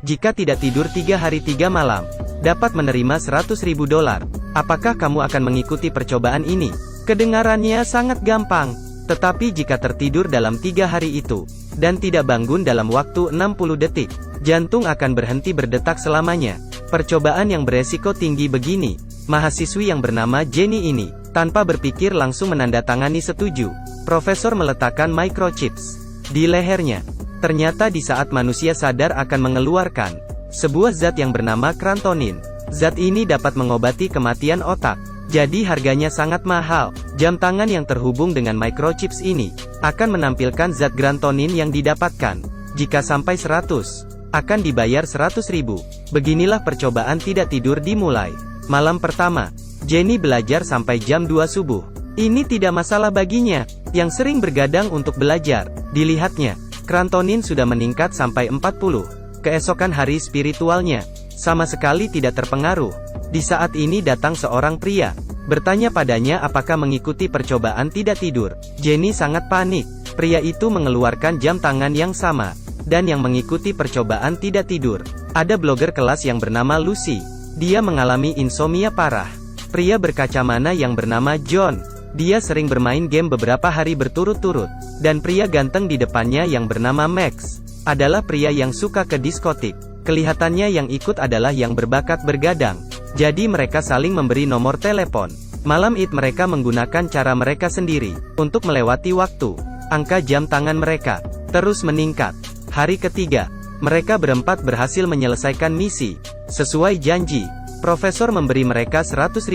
Jika tidak tidur 3 hari 3 malam, dapat menerima $100.000. Apakah kamu akan mengikuti percobaan ini? Kedengarannya sangat gampang. Tetapi jika tertidur dalam 3 hari itu, dan tidak bangun dalam waktu 60 detik, jantung akan berhenti berdetak selamanya. Percobaan yang beresiko tinggi begini. Mahasiswi yang bernama Jenny ini, tanpa berpikir langsung menandatangani setuju. Profesor meletakkan microchips di lehernya. Ternyata di saat manusia sadar akan mengeluarkan sebuah zat yang bernama krantonin. Zat ini dapat mengobati kematian otak. Jadi harganya sangat mahal. Jam tangan yang terhubung dengan microchips ini akan menampilkan zat krantonin yang didapatkan. Jika sampai 100, akan dibayar 100.000. Beginilah percobaan tidak tidur dimulai. Malam pertama, Jenny belajar sampai jam 2 subuh. Ini tidak masalah baginya, yang sering bergadang untuk belajar. Dilihatnya, krantonin sudah meningkat sampai 40. Keesokan hari spiritualnya sama sekali tidak terpengaruh. Di saat ini datang seorang pria, bertanya padanya apakah mengikuti percobaan tidak tidur. Jenny sangat panik. Pria itu mengeluarkan jam tangan yang sama, dan yang mengikuti percobaan tidak tidur. Ada blogger kelas yang bernama Lucy. Dia mengalami insomnia parah. Pria berkacamata yang bernama John. Dia sering bermain game beberapa hari berturut-turut. Dan pria ganteng di depannya yang bernama Max adalah pria yang suka ke diskotik. Kelihatannya yang ikut adalah yang berbakat bergadang. Jadi mereka saling memberi nomor telepon. Malam itu mereka menggunakan cara mereka sendiri untuk melewati waktu. Angka jam tangan mereka terus meningkat. Hari ketiga, mereka berempat berhasil menyelesaikan misi. Sesuai janji, profesor memberi mereka $100.000.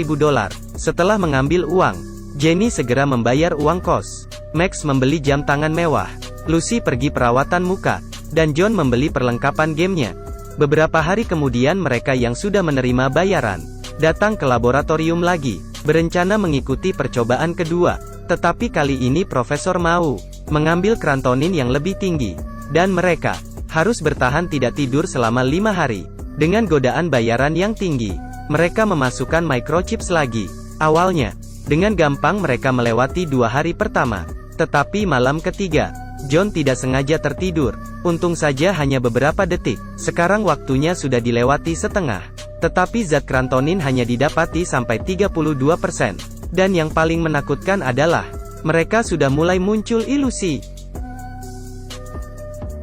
Setelah mengambil uang, Jenny segera membayar uang kos. Max membeli jam tangan mewah. Lucy pergi perawatan muka. Dan John membeli perlengkapan gamenya. Beberapa hari kemudian mereka yang sudah menerima bayaran datang ke laboratorium lagi, berencana mengikuti percobaan kedua. Tetapi kali ini profesor mau mengambil krantonin yang lebih tinggi. Dan mereka harus bertahan tidak tidur selama 5 hari. Dengan godaan bayaran yang tinggi, mereka memasukkan microchips lagi. Awalnya, dengan gampang mereka melewati 2 hari pertama. Tetapi malam ketiga, John tidak sengaja tertidur. Untung saja hanya beberapa detik. Sekarang waktunya sudah dilewati setengah. Tetapi zat krantonin hanya didapati sampai 32%. Dan yang paling menakutkan adalah, mereka sudah mulai muncul ilusi.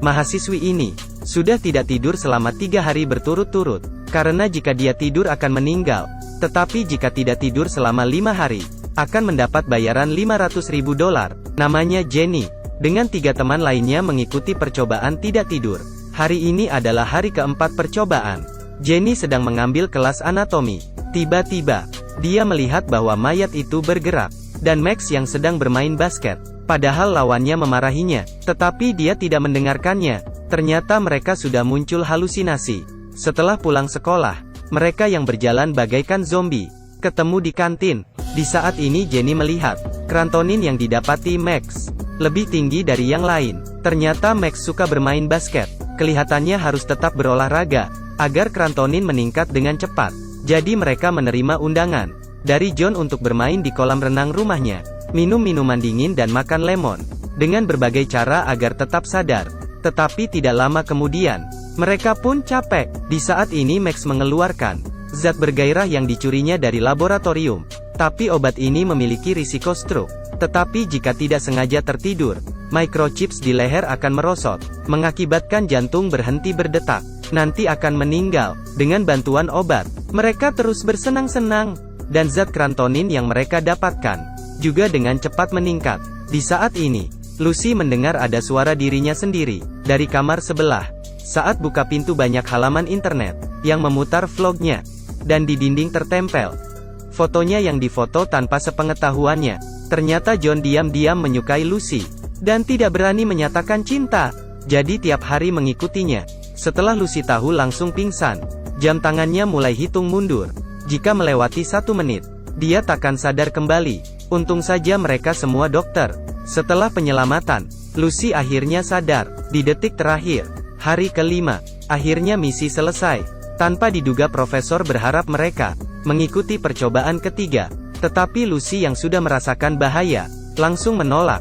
Mahasiswi ini sudah tidak tidur selama 3 hari berturut-turut. Karena jika dia tidur akan meninggal. Tetapi jika tidak tidur selama 5 hari, akan mendapat bayaran $500.000. Namanya Jenny. Dengan 3 teman lainnya mengikuti percobaan tidak tidur. Hari ini adalah hari keempat percobaan. Jenny sedang mengambil kelas anatomi. Tiba-tiba, dia melihat bahwa mayat itu bergerak. Dan Max yang sedang bermain basket. Padahal lawannya memarahinya. Tetapi dia tidak mendengarkannya. Ternyata mereka sudah muncul halusinasi. Setelah pulang sekolah, mereka yang berjalan bagaikan zombie ketemu di kantin. Di saat ini Jenny melihat krantonin yang didapati Max lebih tinggi dari yang lain. Ternyata Max suka bermain basket. Kelihatannya harus tetap berolahraga agar krantonin meningkat dengan cepat. Jadi mereka menerima undangan dari John untuk bermain di kolam renang rumahnya, minum minuman dingin dan makan lemon dengan berbagai cara agar tetap sadar. Tetapi tidak lama kemudian, mereka pun capek. Di saat ini Max mengeluarkan zat bergairah yang dicurinya dari laboratorium. Tapi obat ini memiliki risiko stroke. Tetapi jika tidak sengaja tertidur, microchips di leher akan merosot, mengakibatkan jantung berhenti berdetak. Nanti akan meninggal. Dengan bantuan obat, mereka terus bersenang-senang. Dan zat krantonin yang mereka dapatkan juga dengan cepat meningkat. Di saat ini, Lucy mendengar ada suara dirinya sendiri dari kamar sebelah. Saat buka pintu banyak halaman internet yang memutar vlognya. Dan di dinding tertempel fotonya yang difoto tanpa sepengetahuannya. Ternyata John diam-diam menyukai Lucy dan tidak berani menyatakan cinta. Jadi tiap hari mengikutinya. Setelah Lucy tahu langsung pingsan. Jam tangannya mulai hitung mundur. Jika melewati 1 menit, dia takkan sadar kembali. Untung saja mereka semua dokter. Setelah penyelamatan, Lucy akhirnya sadar. Di detik terakhir, hari kelima, akhirnya misi selesai. Tanpa diduga profesor berharap mereka mengikuti percobaan ketiga. Tetapi Lucy yang sudah merasakan bahaya, langsung menolak.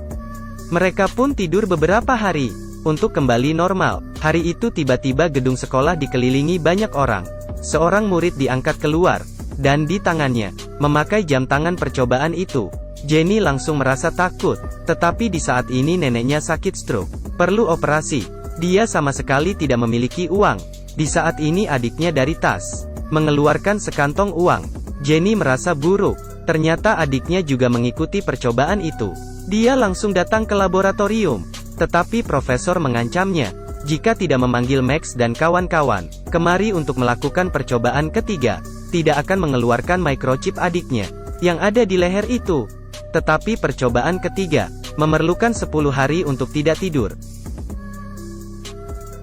Mereka pun tidur beberapa hari. untuk kembali normal. Hari itu tiba-tiba gedung sekolah dikelilingi banyak orang. Seorang murid diangkat keluar, dan di tangannya, memakai jam tangan percobaan itu. Jenny langsung merasa takut, tetapi di saat ini neneknya sakit stroke, perlu operasi. Dia sama sekali tidak memiliki uang. Di saat ini adiknya dari tas, mengeluarkan sekantong uang. Jenny merasa buruk, ternyata adiknya juga mengikuti percobaan itu. Dia langsung datang ke laboratorium, tetapi profesor mengancamnya, jika tidak memanggil Max dan kawan-kawan kemari untuk melakukan percobaan ketiga, tidak akan mengeluarkan microchip adiknya, yang ada di leher itu. Tetapi percobaan ketiga, memerlukan 10 hari untuk tidak tidur.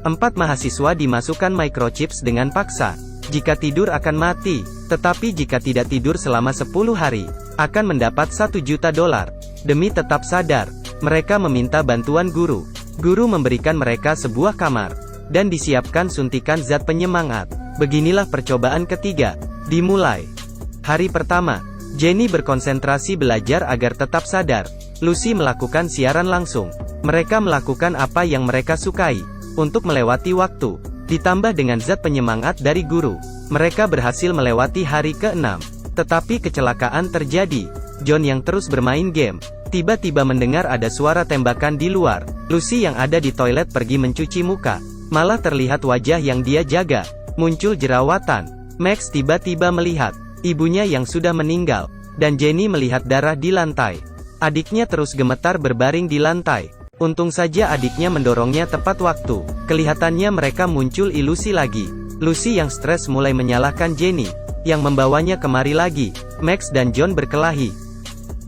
4 mahasiswa dimasukkan microchips dengan paksa. Jika tidur akan mati, tetapi jika tidak tidur selama 10 hari, akan mendapat $1 juta. Demi tetap sadar, mereka meminta bantuan guru. Guru memberikan mereka sebuah kamar, dan disiapkan suntikan zat penyemangat. Beginilah percobaan ketiga, dimulai. Hari pertama, Jenny berkonsentrasi belajar agar tetap sadar. Lucy melakukan siaran langsung. Mereka melakukan apa yang mereka sukai, untuk melewati waktu. Ditambah dengan zat penyemangat dari guru, mereka berhasil melewati hari ke-6. Tetapi kecelakaan terjadi. John yang terus bermain game, tiba-tiba mendengar ada suara tembakan di luar. Lucy yang ada di toilet pergi mencuci muka. Malah terlihat wajah yang dia jaga muncul jerawatan. Max tiba-tiba melihat ibunya yang sudah meninggal, dan Jenny melihat darah di lantai. Adiknya terus gemetar berbaring di lantai. Untung saja adiknya mendorongnya tepat waktu. Kelihatannya mereka muncul ilusi lagi. Lucy yang stres mulai menyalahkan Jenny, yang membawanya kemari lagi. Max dan John berkelahi.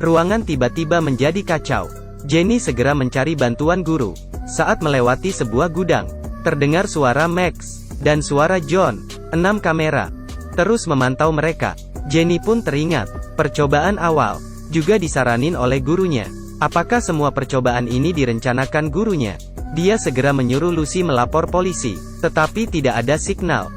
Ruangan tiba-tiba menjadi kacau. Jenny segera mencari bantuan guru. Saat melewati sebuah gudang, terdengar suara Max, dan suara John. 6 kamera terus memantau mereka. Jenny pun teringat, percobaan awal, juga disaranin oleh gurunya. Apakah semua percobaan ini direncanakan gurunya? Dia segera menyuruh Lucy melapor polisi, tetapi tidak ada signal.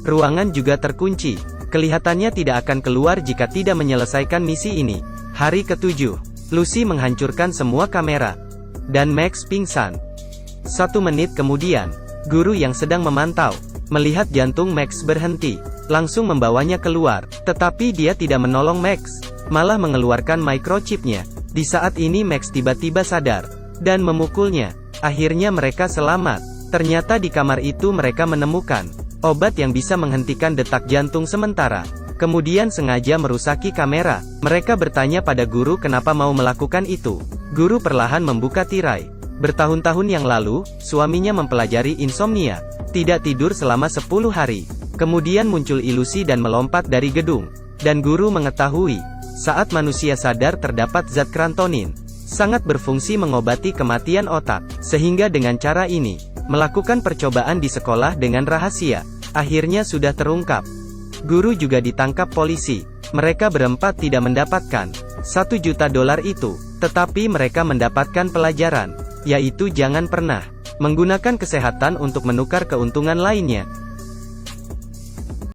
Ruangan juga terkunci. Kelihatannya tidak akan keluar jika tidak menyelesaikan misi ini. Hari ke-7, Lucy menghancurkan semua kamera, dan Max pingsan. 1 menit kemudian, guru yang sedang memantau, melihat jantung Max berhenti, langsung membawanya keluar. Tetapi dia tidak menolong Max, malah mengeluarkan microchipnya. Di saat ini Max tiba-tiba sadar, dan memukulnya. Akhirnya mereka selamat. Ternyata di kamar itu mereka menemukan obat yang bisa menghentikan detak jantung sementara. Kemudian sengaja merusaki kamera. Mereka bertanya pada guru kenapa mau melakukan itu. Guru perlahan membuka tirai. Bertahun-tahun yang lalu, suaminya mempelajari insomnia, tidak tidur selama 10 hari. Kemudian muncul ilusi dan melompat dari gedung. Dan guru mengetahui, saat manusia sadar terdapat zat krantonin, sangat berfungsi mengobati kematian otak. Sehingga dengan cara ini, melakukan percobaan di sekolah dengan rahasia, akhirnya sudah terungkap. Guru juga ditangkap polisi. Mereka berempat tidak mendapatkan $1 juta itu, tetapi mereka mendapatkan pelajaran, yaitu jangan pernah menggunakan kesehatan untuk menukar keuntungan lainnya.